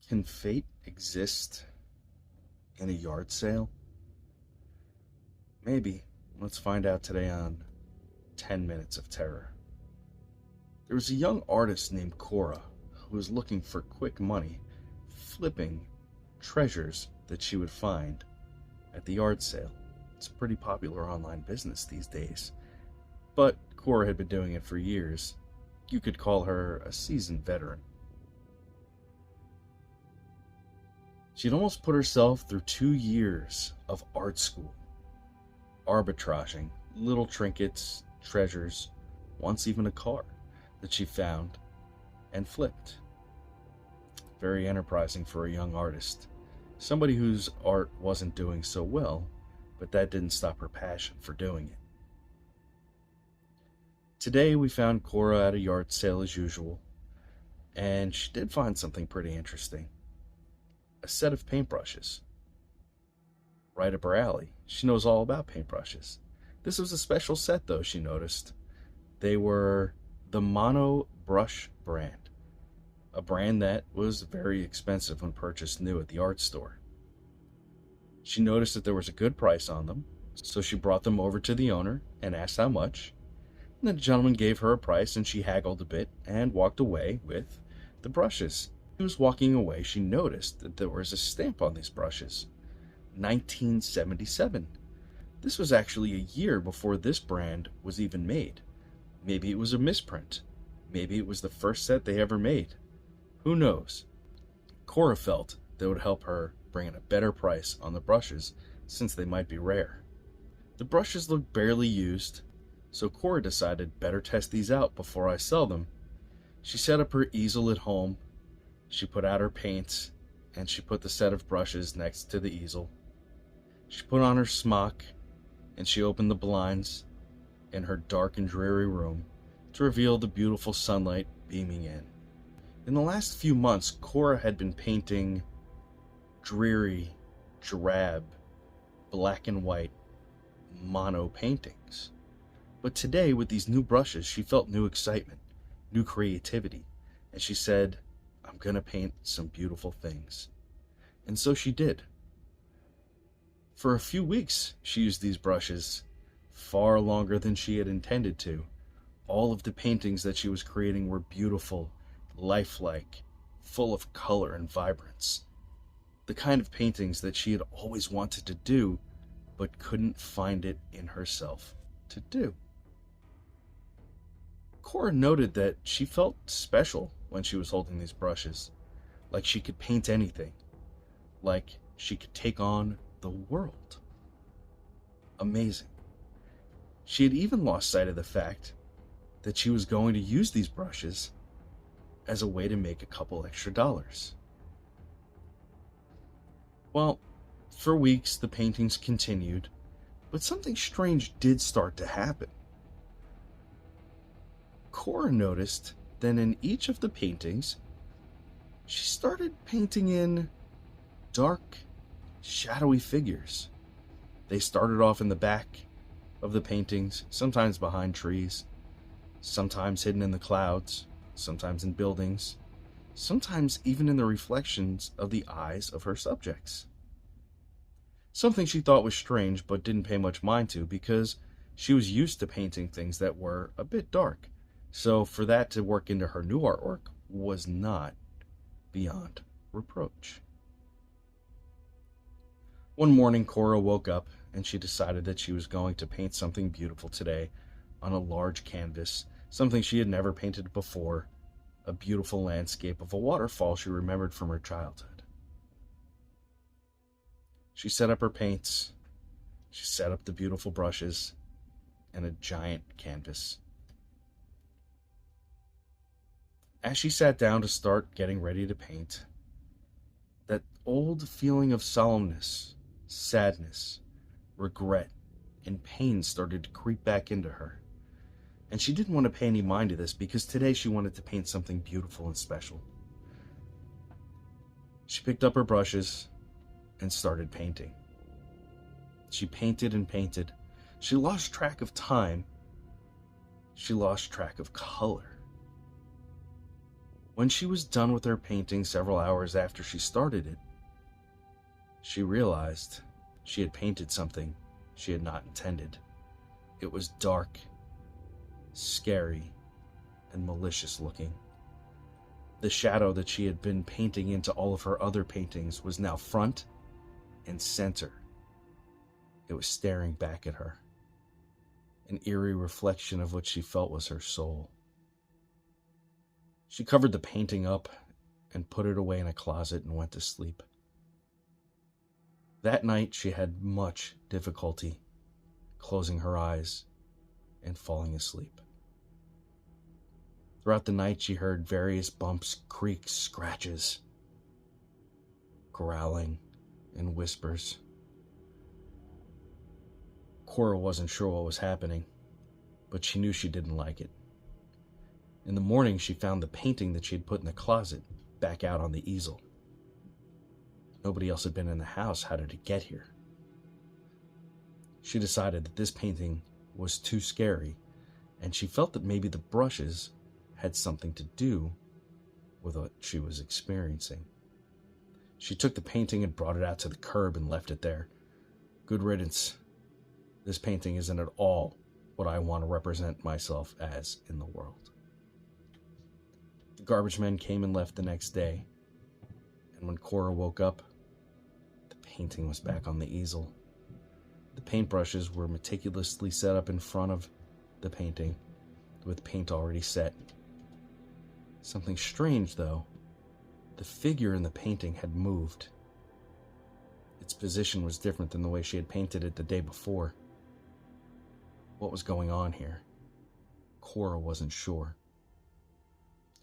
Can fate exist in a yard sale? Maybe. Let's find out today on 10 Minutes of Terror. There was a young artist named Cora who was looking for quick money, flipping treasures that she would find at the yard sale. It's a pretty popular online business these days, but Cora had been doing it for years. You could call her a seasoned veteran. She'd almost put herself through 2 years of art school, arbitraging little trinkets, treasures, once even a car that she found and flipped. Very enterprising for a young artist, somebody whose art wasn't doing so well, but that didn't stop her passion for doing it. Today we found Cora at a yard sale as usual, and she did find something pretty interesting. A set of paintbrushes. Right up her alley. She knows all about paintbrushes. This was a special set though, she noticed. They were the Mono Brush brand. A brand that was very expensive when purchased new at the art store. She noticed that there was a good price on them, so she brought them over to the owner and asked how much. And the gentleman gave her a price and she haggled a bit and walked away with the brushes. As she was walking away, she noticed that there was a stamp on these brushes. 1977. This was actually a year before this brand was even made. Maybe it was a misprint. Maybe it was the first set they ever made. Who knows? Cora felt that it would help her bring in a better price on the brushes since they might be rare. The brushes looked barely used, so Cora decided better test these out before I sell them. She set up her easel at home, she put out her paints, and she put the set of brushes next to the easel. She put on her smock, and she opened the blinds in her dark and dreary room to reveal the beautiful sunlight beaming in. In the last few months, Cora had been painting dreary, drab, black and white mono paintings. But today, with these new brushes, she felt new excitement, new creativity, and she said, I'm gonna paint some beautiful things. And so she did. For a few weeks, she used these brushes, far longer than she had intended to. All of the paintings that she was creating were beautiful, lifelike, full of color and vibrance. The kind of paintings that she had always wanted to do, but couldn't find it in herself to do. Cora noted that she felt special when she was holding these brushes, like she could paint anything, like she could take on the world. Amazing. She had even lost sight of the fact that she was going to use these brushes as a way to make a couple extra dollars. Well, for weeks the paintings continued, but something strange did start to happen. Cora noticed that in each of the paintings, she started painting in dark, shadowy figures. They started off in the back of the paintings, sometimes behind trees, sometimes hidden in the clouds, sometimes in buildings, sometimes even in the reflections of the eyes of her subjects. Something she thought was strange but didn't pay much mind to because she was used to painting things that were a bit dark. So for that to work into her new artwork was not beyond reproach. One morning, Cora woke up and she decided that she was going to paint something beautiful today on a large canvas, something she had never painted before, a beautiful landscape of a waterfall she remembered from her childhood. She set up her paints, she set up the beautiful brushes, and a giant canvas. As she sat down to start getting ready to paint, that old feeling of solemnness, sadness, regret, and pain started to creep back into her. And she didn't want to pay any mind to this because today she wanted to paint something beautiful and special. She picked up her brushes and started painting. She painted and painted. She lost track of time. She lost track of color. When she was done with her painting several hours after she started it, she realized she had painted something she had not intended. It was dark, scary, and malicious looking. The shadow that she had been painting into all of her other paintings was now front and center. It was staring back at her, an eerie reflection of what she felt was her soul. She covered the painting up and put it away in a closet and went to sleep. That night she had much difficulty closing her eyes and falling asleep. Throughout the night she heard various bumps, creaks, scratches, growling, and whispers. Cora wasn't sure what was happening, but she knew she didn't like it. In the morning, she found the painting that she had put in the closet back out on the easel. Nobody else had been in the house. How did it get here? She decided that this painting was too scary, and she felt that maybe the brushes had something to do with what she was experiencing. She took the painting and brought it out to the curb and left it there. Good riddance. This painting isn't at all what I want to represent myself as in the world. The garbage men came and left the next day, and when Cora woke up, the painting was back on the easel. The paintbrushes were meticulously set up in front of the painting, with paint already set. Something strange, though. The figure in the painting had moved. Its position was different than the way she had painted it the day before. What was going on here? Cora wasn't sure.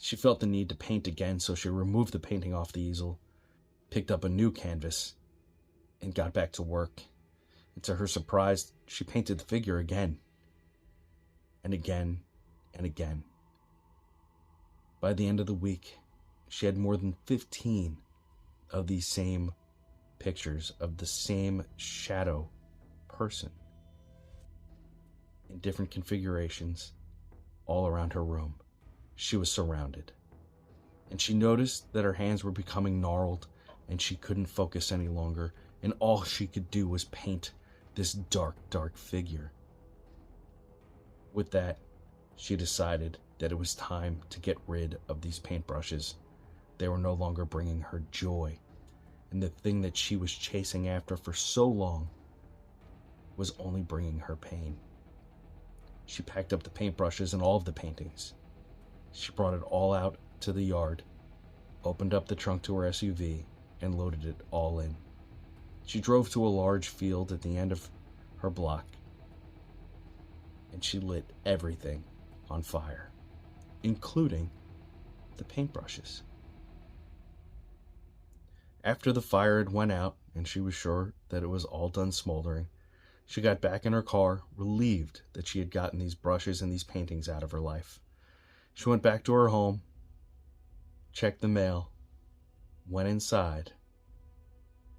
She felt the need to paint again, so she removed the painting off the easel, picked up a new canvas, and got back to work. And to her surprise, she painted the figure again, and again, and again. By the end of the week, she had more than 15 of these same pictures of the same shadow person in different configurations all around her room. She was surrounded, and she noticed that her hands were becoming gnarled and she couldn't focus any longer, and all she could do was paint this dark, dark figure. With that, she decided that it was time to get rid of these paintbrushes. They were no longer bringing her joy, and the thing that she was chasing after for so long was only bringing her pain. She packed up the paintbrushes and all of the paintings. She brought it all out to the yard, opened up the trunk to her SUV, and loaded it all in. She drove to a large field at the end of her block, and she lit everything on fire, including the paintbrushes. After the fire had went out and she was sure that it was all done smoldering, she got back in her car, relieved that she had gotten these brushes and these paintings out of her life. She went back to her home, checked the mail, went inside,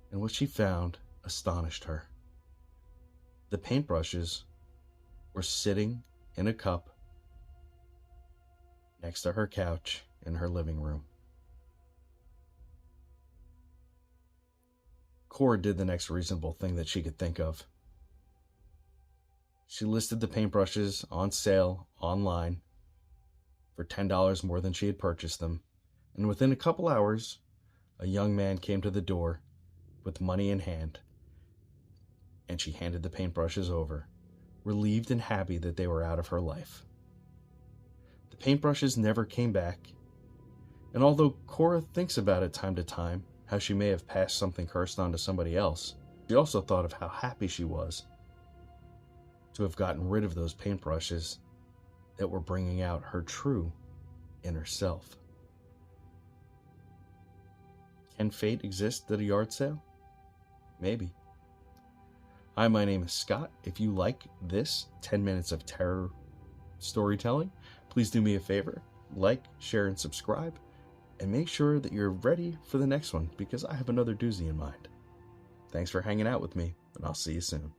and what she found astonished her. The paintbrushes were sitting in a cup next to her couch in her living room. Cora did the next reasonable thing that she could think of. She listed the paintbrushes on sale online for $10 more than she had purchased them, and within a couple hours, a young man came to the door with money in hand, and she handed the paintbrushes over, relieved and happy that they were out of her life. The paintbrushes never came back, and although Cora thinks about it time to time, how she may have passed something cursed on to somebody else, she also thought of how happy she was to have gotten rid of those paintbrushes that were bringing out her true inner self. Can fate exist at a yard sale? Maybe. Hi, my name is Scott. If you like this 10 minutes of terror storytelling, please do me a favor, like, share, and subscribe, and make sure that you're ready for the next one because I have another doozy in mind. Thanks for hanging out with me, and I'll see you soon.